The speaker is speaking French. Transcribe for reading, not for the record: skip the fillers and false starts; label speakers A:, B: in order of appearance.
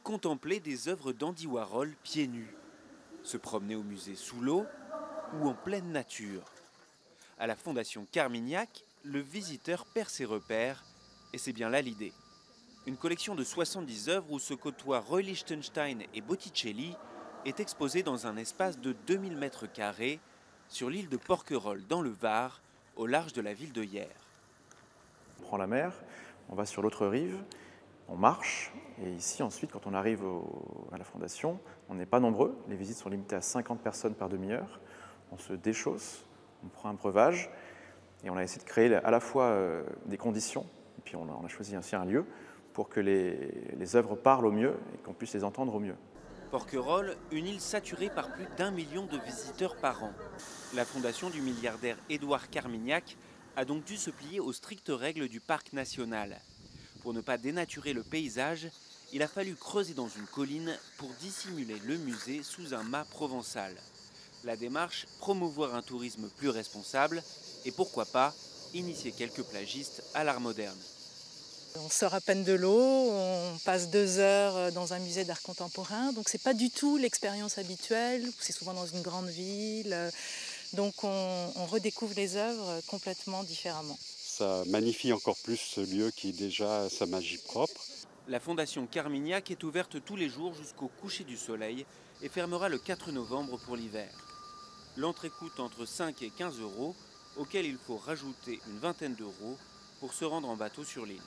A: contempler des œuvres d'Andy Warhol pieds nus, se promener au musée sous l'eau ou en pleine nature. À la Fondation Carmignac, le visiteur perd ses repères et c'est bien là l'idée. Une collection de 70 œuvres où se côtoient Roy Lichtenstein et Botticelli est exposée dans un espace de 2000 m² sur l'île de Porquerolles dans le Var, au large de la ville de Hyères.
B: On prend la mer, on va sur l'autre rive, on marche, et ici ensuite quand on arrive à la Fondation, on n'est pas nombreux, les visites sont limitées à 50 personnes par demi-heure, on se déchausse, on prend un breuvage, et on a essayé de créer à la fois des conditions, et puis on a choisi ainsi un lieu, pour que les œuvres parlent au mieux et qu'on puisse les entendre au mieux.
A: Porquerolles, une île saturée par plus d'1 million de visiteurs par an. La fondation du milliardaire Édouard Carmignac a donc dû se plier aux strictes règles du parc national. Pour ne pas dénaturer le paysage, il a fallu creuser dans une colline pour dissimuler le musée sous un mât provençal. La démarche, promouvoir un tourisme plus responsable et pourquoi pas, initier quelques plagistes à l'art moderne.
C: On sort à peine de l'eau, on passe 2 heures dans un musée d'art contemporain, donc c'est pas du tout l'expérience habituelle, c'est souvent dans une grande ville, donc on redécouvre les œuvres complètement différemment.
D: Ça magnifie encore plus ce lieu qui déjà a sa magie propre.
A: La Fondation Carmignac est ouverte tous les jours jusqu'au coucher du soleil et fermera le 4 novembre pour l'hiver. L'entrée coûte entre 5 et 15 euros, auxquels il faut rajouter une vingtaine d'euros pour se rendre en bateau sur l'île.